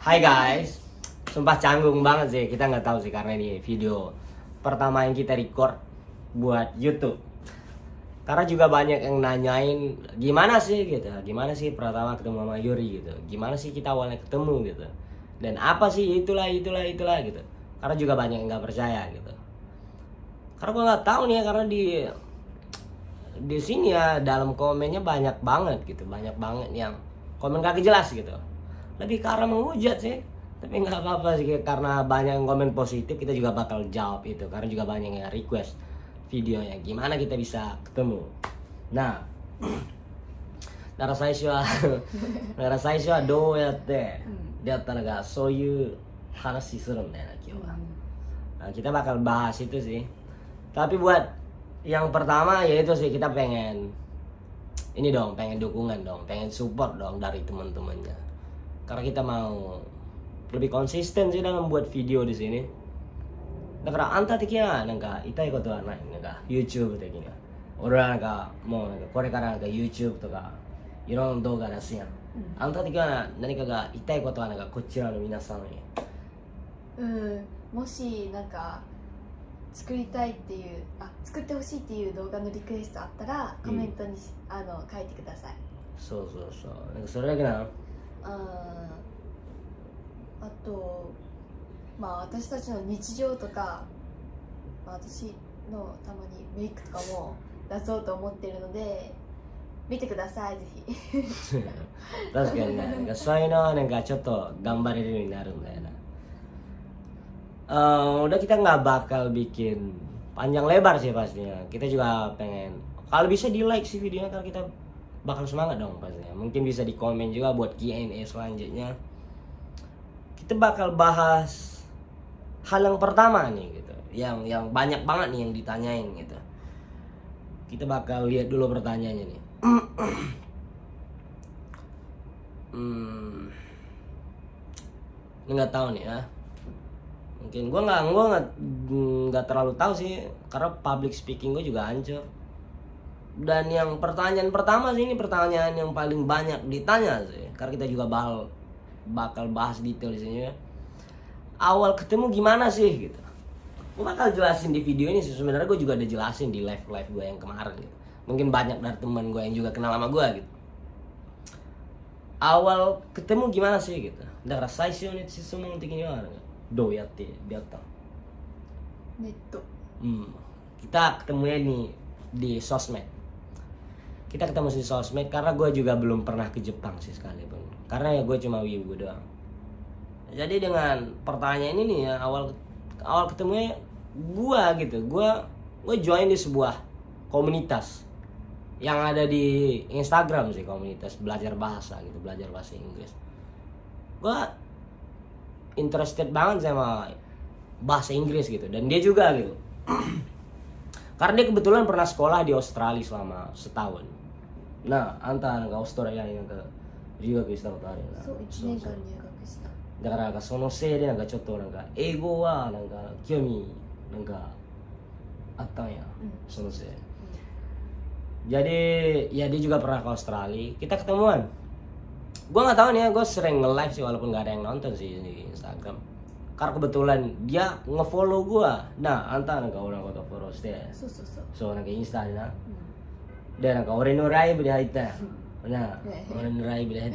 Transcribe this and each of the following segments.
Hai guys, sumpah canggung banget sih, kita nggak tahu sih karena ini video pertama yang kita record buat YouTube. Karena juga banyak yang nanyain gimana sih gitu, gimana sih pertama ketemu sama Yuri gitu, gimana sih kita awalnya ketemu gitu, dan apa sih itulah gitu. Karena juga banyak yang nggak percaya gitu. Karena gue nggak tahu nih ya, karena di sini ya dalam komennya banyak banget gitu, banyak banget yang komen kagak jelas gitu. Lebih karena menghujat sih, tapi nggak apa-apa sih, karena banyak yang komen positif kita juga bakal jawab itu, karena juga banyak yang request videonya gimana kita bisa ketemu. Nah, だから最初はだから最初はどうやって出会ったのか、そういう話するんだよな今日は。Nah, kita bakal bahas itu sih. Tapi buat yang pertama ya itu sih, kita pengen ini dong, pengen dukungan dong, pengen support dong dari teman-temannya. Karena kita mau lebih konsisten sih dalam membuat video di sini. だからあんた的にはなんか痛いことはない、なんか YouTube 的には。俺はなんかもうなんかこれからなんか YouTube とかいろんな動画出すやん。あんた的には何かが痛いことはなんかこちらの皆さんに。もしなんか作りたいっていう、作ってほしいっていう動画のリクエストあったらコメントに、書いてください。そうそうそう。なんかそれだけなの？あと私たちの日常とか、私のたまにメイクとかも出そうと思ってるので見てください、ぜひ。確かにね、なんかそういうのはなんかちょっと頑張れるようになるんだよな。Udah kita nggak bakal bikin panjang lebar sih pastinya. Kita juga pengen kalau bisa di like sih videonya, karena kita bakal semangat dong pastinya. Mungkin bisa di komen juga buat Q&A selanjutnya. Kita bakal bahas hal yang pertama nih gitu, yang banyak banget nih yang ditanyain gitu. Kita bakal lihat dulu pertanyaannya nih. Nggak tahu nih ya. Mungkin gue nggak terlalu tahu sih, karena public speaking gue juga hancur. Dan yang pertanyaan pertama sih, ini pertanyaan yang paling banyak ditanya sih, karena kita juga bakal bahas detail di sini ya. Awal ketemu gimana sih gitu. Gue bakal jelasin di video ini sih. Sebenarnya gue juga udah jelasin di live gue yang kemarin gitu. Mungkin banyak dari teman gue yang juga kenal sama gue gitu. Awal ketemu gimana sih gitu. だから最初に質問的にはどうやって出会ったの？ネット。Kita ketemunya nih di sosmed. Kita ketemu di sosmed karena gue juga belum pernah ke Jepang sih sekalipun. Karena ya gue cuma wibu doang. Jadi dengan pertanyaan ini nih ya, awal ketemunya gue gitu. Gue join di sebuah komunitas yang ada di Instagram sih, komunitas belajar bahasa gitu, belajar bahasa Inggris. Gue interested banget sama bahasa Inggris gitu, dan dia juga gitu. Karena dia kebetulan pernah sekolah di Australia selama setahun. Nah, anta nggak Australia ini nggak juga bisa tahu tadi. そう、1年間留学した。だからなんかそのせいでなんかちょっとなんか英語はなんか興味なんかあったんや、そのせい。Jadi ya dia juga pernah ke Australia, kita ketemuan. Gue nggak tahu nih ya, gue sering nge-live sih walaupun nggak ada yang nonton sih di Instagram. Karena kebetulan dia nge-follow gue. Nah, antaなんか俺のことフォローして、そうなんかインスタでな。でなんか俺のライブで入ったよ。Nah, orang Rai bilang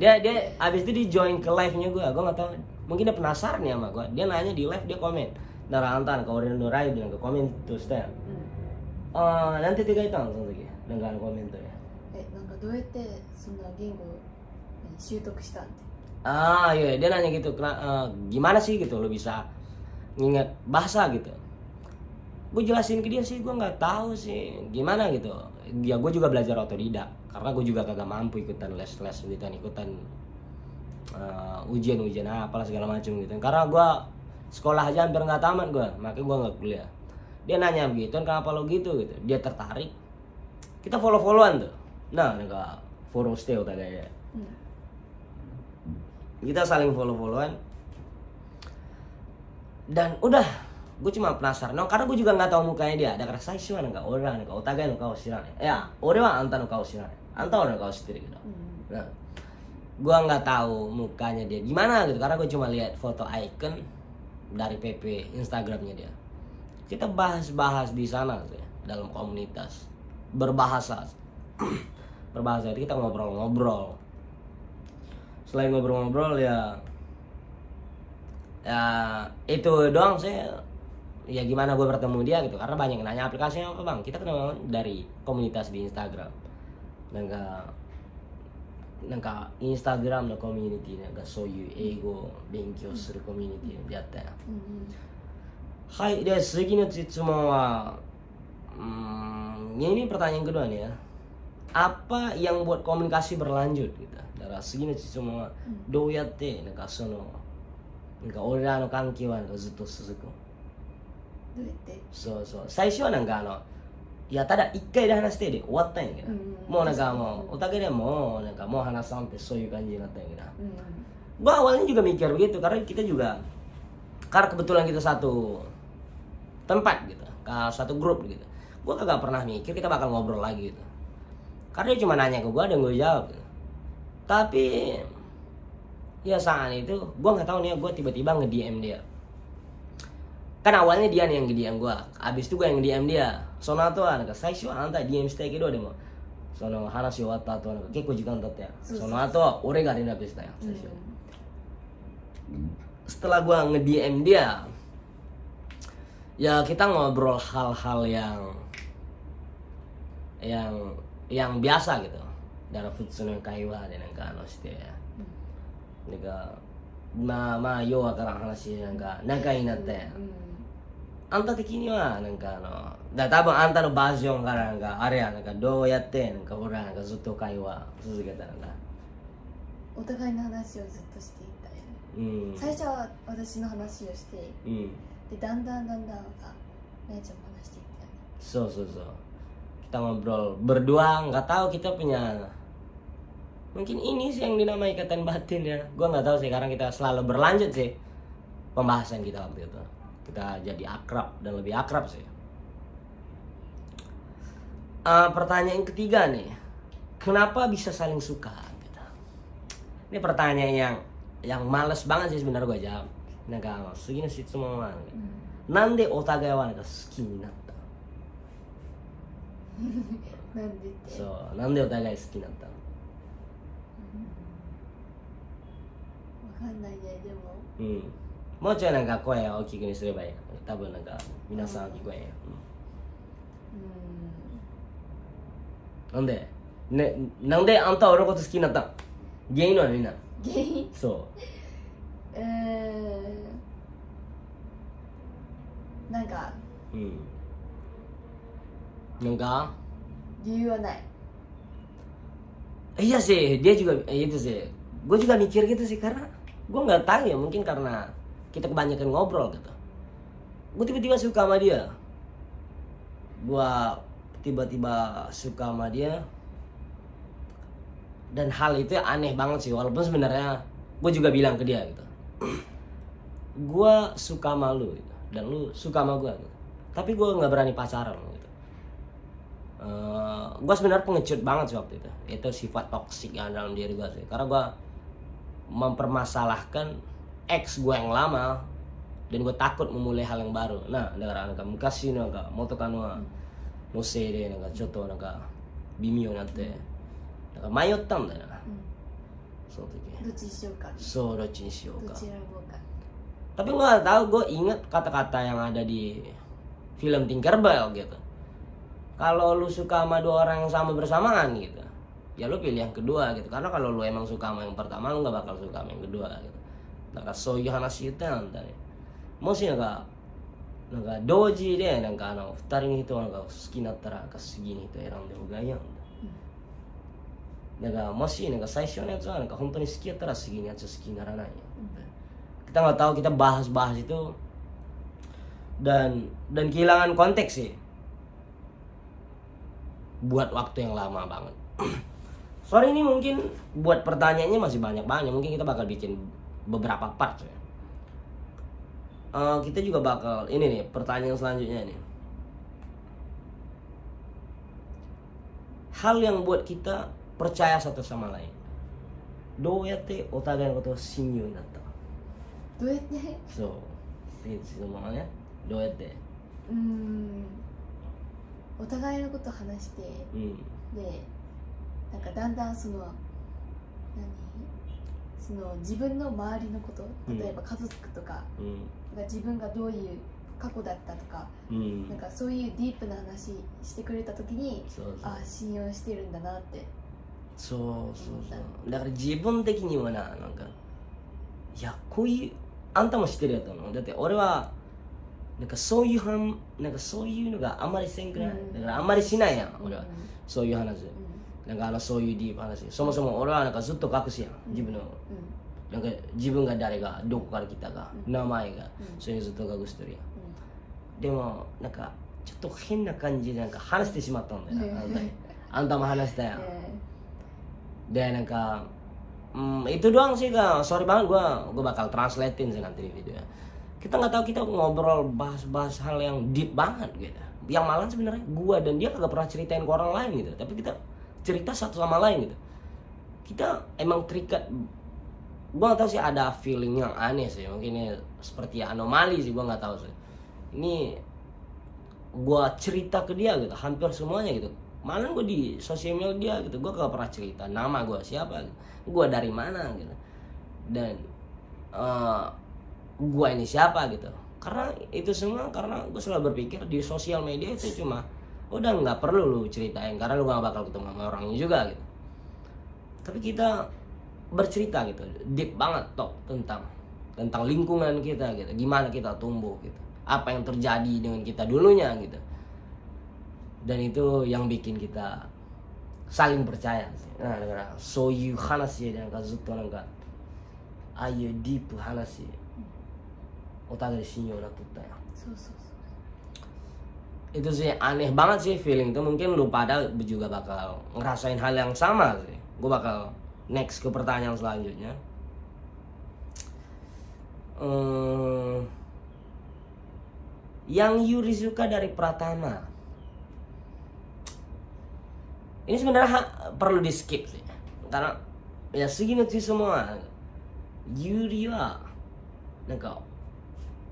dia abis itu di join ke live-nya gue nggak tahu, mungkin dia penasaran ya sama gue, dia nanya di live, dia komen, nara antan kalau orang Rai bilang ke komen terus deh, nanti tiga itu langsung lagi, dengan komen tuh ya. なんかどうやってそんな言語を習得したん？ Iya, dia nanya gitu, gimana sih gitu lo bisa nginget bahasa gitu. Gue jelasin ke dia sih, gue nggak tahu sih gimana gitu. Ya gue juga belajar otodidak, karena gue juga kagak mampu ikutan les-les gitu, ikutan ujian apalah segala macam gitu. Karena gue sekolah aja hampir nggak tamat gue, makanya gue nggak kuliah. Dia nanya begitu, kenapa lo gitu? Dia tertarik, kita follow-followan tuh. Nah, nggak follow stay kayaknya. Kita saling follow-followan dan udah. Gue cuma penasaran, karena gue juga nggak tahu mukanya dia. Ada karena sayaなんか俺らなんかお互いの顔知らない。いや、俺はあんたの顔知らない。あんたは俺の顔知ってるけど。Gua nggak tahu mukanya dia gimana gitu, karena gue cuma lihat foto icon dari PP Instagramnya dia. Kita bahas-bahas di sana sih, dalam komunitas berbahasa. Berbahasa itu kita ngobrol-ngobrol. Selain ngobrol-ngobrol ya itu doang sih. Ya gimana gue bertemu dia gitu, karena banyak yang nanya aplikasinya apa bang. Kita kenal dari komunitas di Instagram.なんかインスタグラムのコミュニティなんかそういう英語を勉強するコミュニティでやったよ。はい、で次の質問はini pertanyaan kedua nih ya. Apa yang buat komunikasi berlanjut gitu. だから次の質問はどうやってなんかなんか俺らの関係はなんかずっと続くの？どうやって？そうそう。最初はなんかいやただ一回で話してで終わったんやけど、もうなんかもうお互いでもなんかもう話さんってそういう感じになったんやけど、gua awalnya juga mikir begitu karena kita juga karena kebetulan kita satu tempat gitu, satu grup gitu. Gua kagak pernah mikir kita bakal ngobrol lagi gitu. Karena dia cuma nanya ke gua dan gue jawab gitu. Tapi ya saat itu gua nggak tahu nih, gua tiba-tiba nge-DM dia. Kan awalnya dia nih yang nge-DM gua, abis itu gua yang nge-DM dia. その後はなんか最初はあんた DM したいけど、でもその話終わった後はなんか結構時間経ったやん。その後は俺が連絡したやん最初。Setelah gua nge-DM dia, ya kita ngobrol hal-hal yang biasa gitu. Dalam futsuの会話でなんかして、なんかまあようわからん話でなんか仲になったやん。あんた的にはなんか多分あんたのバージョンからなんかあれやなんかどうやってなんか俺らなんかずっと会話続けたのか。お互いの話をずっとしていたよね。最初は私の話をして、でだんだんさ、なえちゃんも話していったよね。そうそうそう。Kita ngobrol berdua, nggak tahu kita punya mungkin ini sih yang dinamai ikatan batin ya. Gua nggak tahu sih, karena kita selalu berlanjut sih pembahasan kita waktu itu. Kita jadi akrab dan lebih akrab sih. Pertanyaan ketiga nih, kenapa bisa saling suka? Gitu. Ini pertanyaan yang males banget sih sebenarnya gue jawab. Naka segini sih semua. Nande otagai wa naka suki ni natta? なんでって？そう、なんでお互い好きになったの？わかんないね、でも。もうちょいなんか声を大きくにすればいい。多分なんか皆さん聞こえんよ。なんでなんであんたは俺のこと好きになったの？原因は何なの？原因？そう。なんか。なんか？理由はない。Iya sih, dia juga itu sih. Gue juga mikir gitu sih, karena gue nggak tahu ya, mungkin karena kita kebanyakan ngobrol gitu. Gue tiba-tiba suka sama dia. Gue tiba-tiba suka sama dia. Dan hal itu aneh banget sih, walaupun sebenarnya gue juga bilang ke dia gitu. Gue suka sama lu gitu, dan lu suka sama gue gitu. Tapi gue nggak berani pacaran gitu. Gue sebenarnya pengecut banget sih waktu itu. Itu sifat toksik yang dalam diri gue sih, karena gue mempermasalahkan ex gue yang lama dan gue takut memulai hal yang baru. Nah,だからなんか昔のなんか元カノのせいでなんかちょっとなんか微妙になってなんか迷ったんだよな。その時。どっちにしようか。そう、どっちにしようか。どっち選ぼうか。Tapi gue gak tahu, gue inget kata-kata yang ada di film Tinkerbell gitu. Kalau lu suka sama dua orang yang sama bersamaan gitu, ya lu pilih yang kedua gitu. Karena kalau lu emang suka sama yang pertama, lu gak bakal suka sama yang kedua gitu. Nah,そういう話言ったなんだね。もしなんか同時でなんか二人の人が好きになったらなんか次の人選んでもがいいやんだ。だからもしなんか最初のやつはなんか本当に好きやったら次のやつ好きにならないよ。Kita nggak tahu, kita bahas-bahas itu dan kehilangan konteks sih. Buat waktu yang lama banget. Sorry, ini mungkin buat pertanyaannya masih banyak-banyak. Mungkin kita bakal bikin beberapa part ya. Kita juga bakal ini nih, pertanyaan selanjutnya nih. Hal yang buat kita percaya satu sama lain. どうやってお互いのことを親友になった？どうやって？そういつのままね、どうやって？お互いのことを話して、でなんかだんだんその自分の周りのこと、例えば家族とか、自分がどういう過去だったとか、なんかそういうディープな話してくれた時に、あ、信用してるんだなって。そうだから自分的にはなんかいやこういうあんたも知ってるやと思う。だって俺はなんかそういうのがあんまりせんくない、だからあんまりしないやん俺は、そういう話、なんかそういうディープ話、そもそも俺はなんかずっと隠すやん自分の、なんか自分が誰がどこから来たか、名前が、それずっと隠してるやん。でもなんかちょっと変な感じでなんか話してしまったんだよあんたも話したやん。Dan itu doang sih Kak. Sorry banget gue bakal translatein sih nanti di videonya. Kita nggak tahu, kita ngobrol bahas hal yang deep banget gitu. Yang malah sebenarnya gue dan dia kagak pernah ceritain ke orang lain gitu. Tapi kita cerita satu sama lain gitu. Kita emang terikat. Gue nggak tahu sih, ada feeling yang aneh sih. Mungkin ini seperti anomali sih, gue nggak tahu sih. Ini gue cerita ke dia gitu, hampir semuanya gitu. Malah gue di sosial media gitu, gue gak pernah cerita nama gue siapa, gue dari mana gitu, dan gue ini siapa gitu. Karena itu semua karena gue selalu berpikir di sosial media itu cuma udah nggak perlu lu ceritain karena lu gak bakal ketemu sama orangnya juga gitu. Tapi kita bercerita gitu, deep banget tentang lingkungan kita gitu, gimana kita tumbuh gitu, apa yang terjadi dengan kita dulunya gitu. Dan itu yang bikin kita saling percaya sih. Nah,だからそういう話でなんかずっとなんかああいうディープ話お互いで信用なっとったやん。Itu sih aneh banget sih feeling itu. Mungkin lu pada juga bakal ngerasain hal yang sama sih. Gue bakal next ke pertanyaan selanjutnya. Yang Yuri suka dari Pratama. Ini sebenarnya perlu di skip sih, karena ya segini sih semua. Yuri wa nanka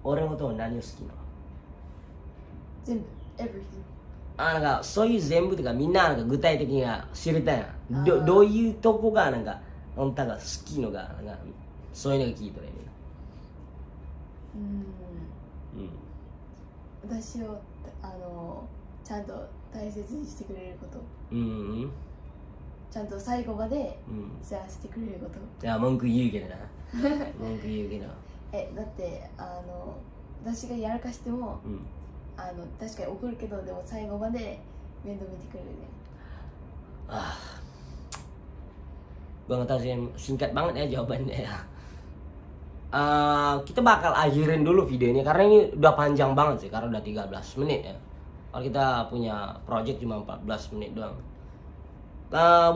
oreのことを何を好きなの？全部 everything。なんかそういう全部とかみんななんか具体的には知りたいやん。どういうとこがなんかあんたが好きのがなんかそういうのが聞いたらいいね。私をちゃんと大切にしてくれること、ちゃんと最後までシェアしてくれること。いや文句言うけどな文句言うけどだって私がやらかしても、確かに怒るけどでも最後まで面倒見てくれるね。Gue nggak tahu sih, singkat banget ya jawabannya ya. Kita bakal akhirin dulu video ini karena ini udah panjang banget sih, karena udah 13 menit ya. Kalau kita punya project cuma 14 menit doang.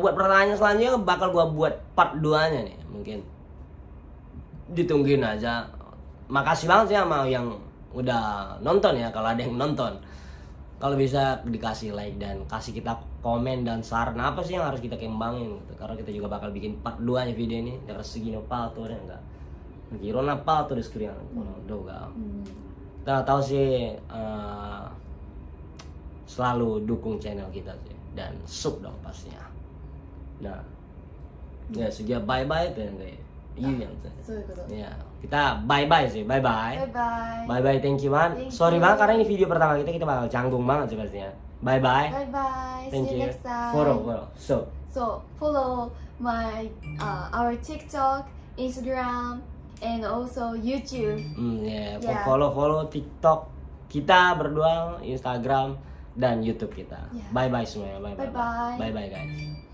Buat pertanyaan selanjutnya bakal gua buat part 2 nya nih, mungkin ditungguin aja. Makasih banget sih sama yang udah nonton ya, kalau ada yang nonton. Kalau bisa dikasih like dan kasih kita komen dan saran apa sih yang harus kita kembangin gitu. Karena kita juga bakal bikin part 2 nya video ini. Dari segi pato dan enggak. Kirona pato di screen doga. Kita tahu sih selalu dukung channel kita sih dan sub dong pastinya. Nah, ya sudah bye bye tuh kayak iya yang ya kita bye bye sih, bye bye bye bye, thank you man. Sorry banget karena ini video pertama kita bakal canggung banget sih pastinya. Bye bye, thank you. Follow so follow my our TikTok, Instagram, and also YouTube. Follow TikTok kita berdua, Instagram dan YouTube kita. Bye bye semuanya. Bye bye guys.